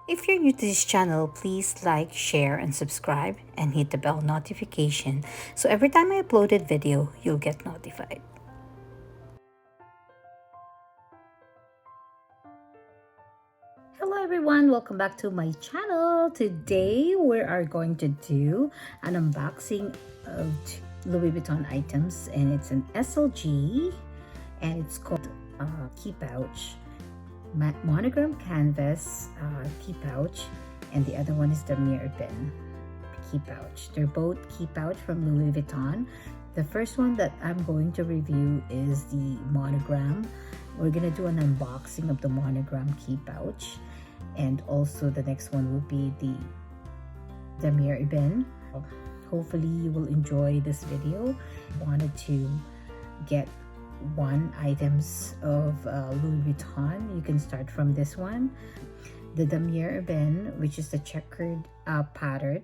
If you're new to this channel, please like, share, and subscribe, and hit the bell notification so every time I upload a video, you'll get notified. Hello everyone, welcome back to my channel. Today we are going to do an unboxing of Louis Vuitton items, and it's an SLG, and it's called Key Pouch. Monogram canvas key pouch, and the other one is the DAMIER EBENE key pouch. They're both key pouch from Louis Vuitton. The first one that I'm going to review is the Monogram. We're gonna do an unboxing of the Monogram key pouch, and also the next one will be the DAMIER EBENE. Hopefully you will enjoy this video. I wanted to get items of Louis Vuitton. You can start from this one, the DAMIER EBENE, which is the checkered pattern,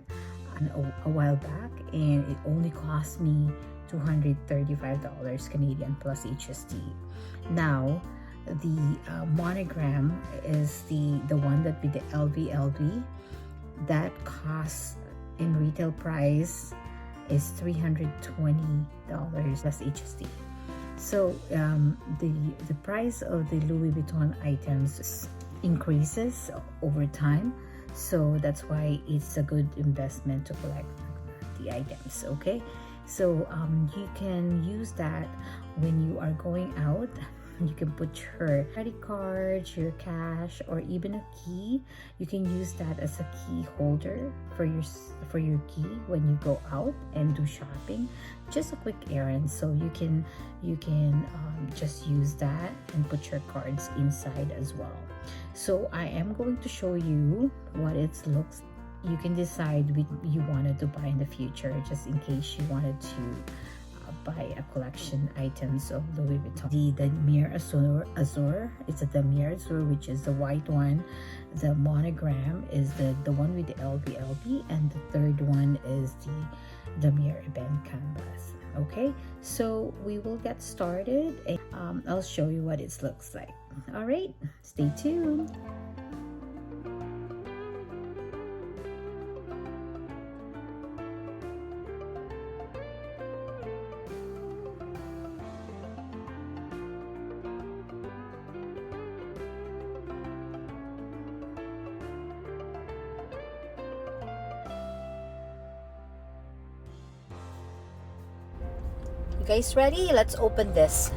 a while back, and it only cost me $235 Canadian plus HST. Now the Monogram is the one that with the LV that costs in retail price is $320 plus HST. So the price of the Louis Vuitton items increases over time, so that's why it's a good investment to collect the items. Okay, so you can use that when you are going out. You can put your credit cards, your cash, or even a key. You can use that as a key holder for your key when you go out and do shopping. Just a quick errand, so you can just use that and put your cards inside as well. So I am going to show you what it looks. You can decide what you wanted to buy in the future, just in case you wanted to buy a collection items of Louis Vuitton. The DAMIER Azur, it's a DAMIER Azur, which is the white one. The Monogram is the one with the LV, and the third one is the DAMIER EBENE canvas. Okay, so we will get started, and I'll show you what it looks like. All right, stay tuned. Guys, ready? Let's open this.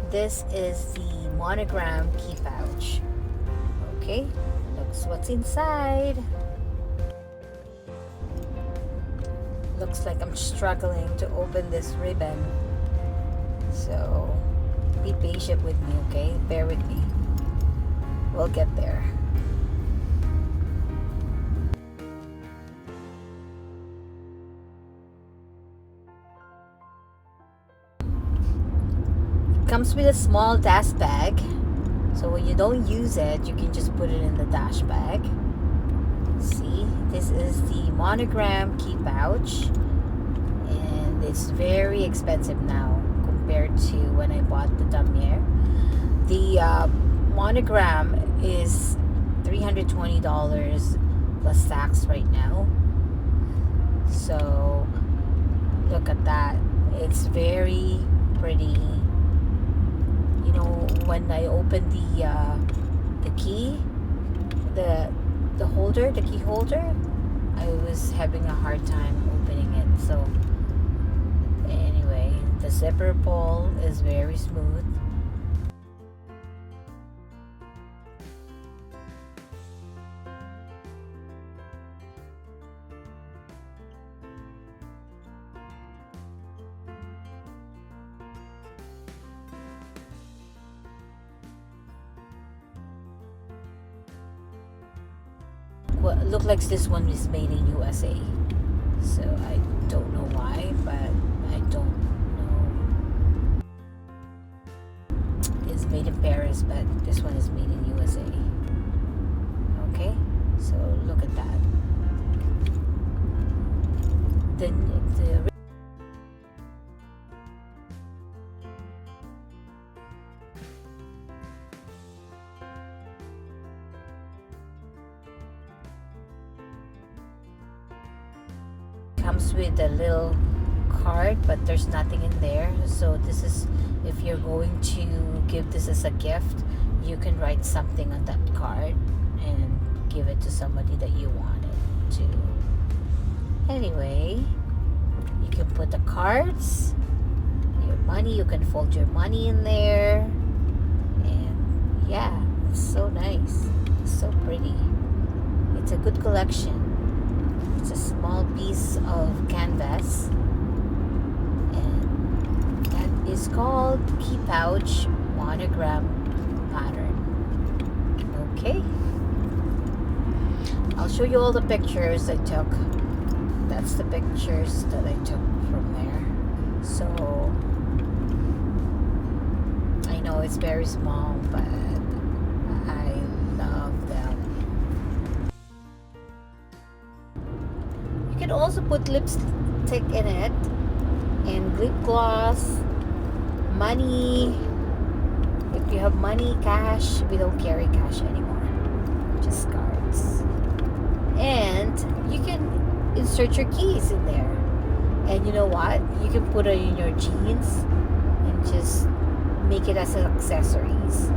This is the Monogram key pouch. Okay, looks what's inside. Looks like I'm struggling to open this ribbon, so be patient with me, okay? Bear with me. We'll get there. Comes with a small dash bag, so when you don't use it, you can just put it in the dash bag. See, this is the Monogram key pouch, and it's very expensive now compared to when I bought the DAMIER. The Monogram is $320 plus tax right now, so look at that. It's very pretty. You know, when I opened the key, the key holder, I was having a hard time opening it. So anyway, the zipper pull is very smooth. Well, it looks like this one is made in USA, so I don't know why, but I don't know. It's made in Paris, but this one is made in USA. Okay, so look at that. The comes with a little card, but there's nothing in there. So this is, if you're going to give this as a gift, you can write something on that card and give it to somebody that you want it to. Anyway, you can put the cards, your money, you can fold your money in there, and yeah, it's so nice, it's so pretty. It's a good collection. It's a small piece of canvas, and that is called Key Pouch Monogram pattern. Okay, I'll show you all the pictures I took. That's the pictures that I took from there. So I know it's very small, but I love them. You can also put lipstick in it, and lip gloss, money. If you have money, cash, we don't carry cash anymore, just cards. And you can insert your keys in there, and you know what, you can put it in your jeans and just make it as accessories.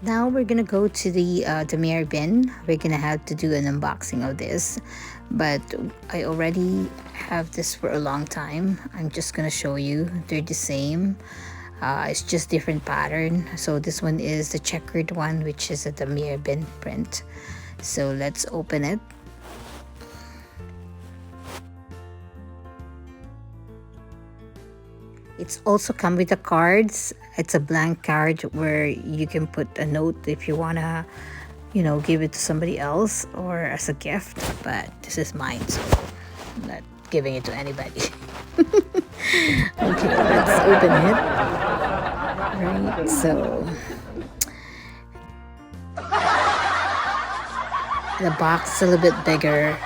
Now we're gonna go to the DAMIER bin. We're gonna have to do an unboxing of this, but I already have this for a long time. I'm just gonna show you. They're the same. It's just different pattern. So this one is the checkered one, which is a DAMIER bin print. So let's open it. It's also come with the cards. It's a blank card where you can put a note if you wanna, you know, give it to somebody else or as a gift. But this is mine, so I'm not giving it to anybody. Okay, let's open it. Right, so the box is a little bit bigger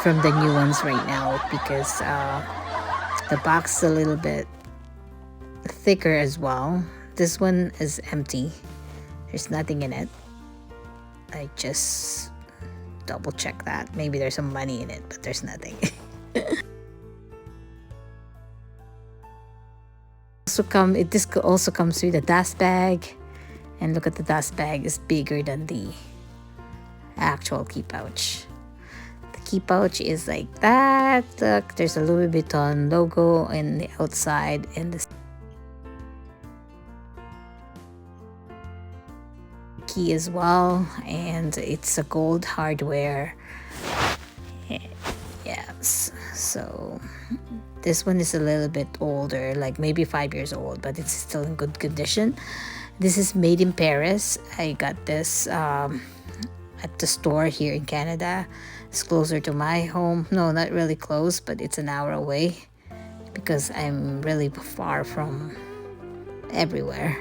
from the new ones right now because the box is a little bit thicker as well. This one is empty. There's nothing in it. I just double check that. Maybe there's some money in it, but there's nothing. This also comes with a dust bag, and look at the dust bag is bigger than the actual key pouch. The key pouch is like that. Look, there's a Louis Vuitton logo in the outside, and the key as well, and it's a gold hardware. Yes, so this one is a little bit older, like maybe 5 years old, but it's still in good condition. This is made in Paris. I got this at the store here in Canada. It's closer to my home. No, not really close, but it's an hour away because I'm really far from everywhere.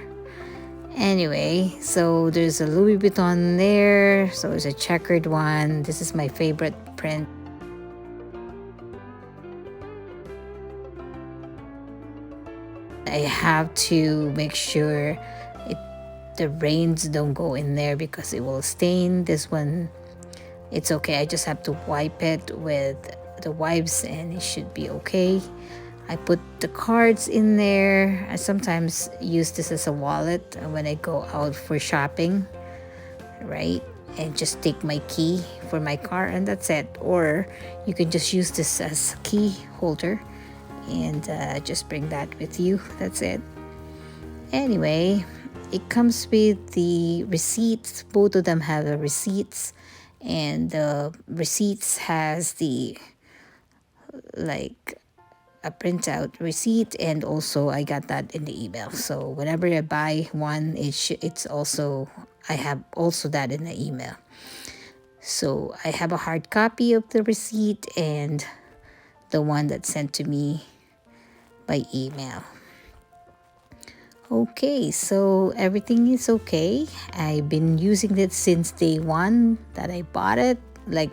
Anyway, so there's a Louis Vuitton there. So it's a checkered one. This is my favorite print. I have to make sure the rains don't go in there because it will stain. This one, it's okay. I just have to wipe it with the wipes, and it should be okay. I put the cards in there. I sometimes use this as a wallet when I go out for shopping, right? And just take my key for my car, and that's it. Or you can just use this as a key holder and just bring that with you. That's it. Anyway, it comes with the receipts. Both of them have the receipts, and the receipts has the like a printout receipt, and also I got that in the email. So whenever I buy one, it's also, I have also that in the email. So I have a hard copy of the receipt and the one that's sent to me by email. Okay, so everything is okay. I've been using it since day one that I bought it, like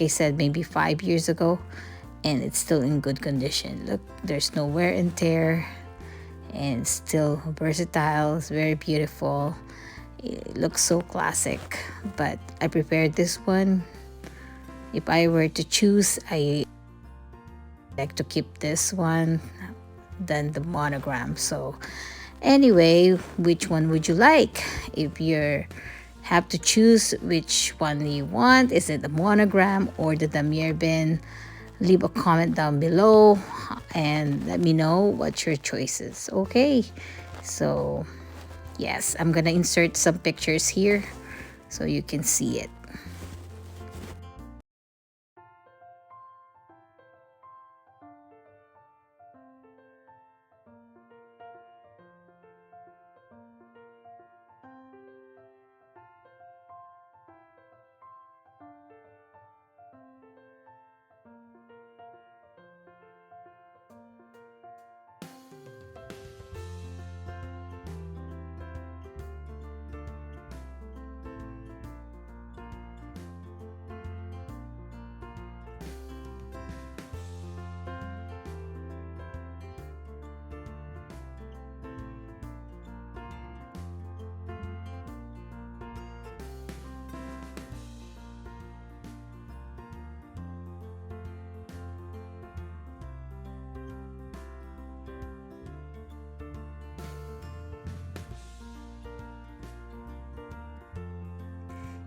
I said, maybe 5 years ago, and it's still in good condition. Look, there's no wear and tear, and still versatile. It's very beautiful. It looks so classic, but I prepared this one. If I were to choose, I like to keep this one than the monogram. So anyway, which one would you like? If you have to choose which one you want, is it the monogram or the DAMIER EBENE? Leave a comment down below and let me know what your choice is. Okay, so yes, I'm gonna insert some pictures here so you can see it.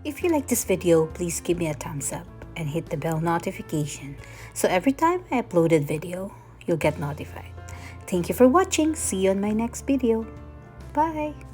If you like this video, please give me a thumbs up and hit the bell notification so every time I upload a video, you'll get notified. Thank you for watching. See you on my next video. Bye.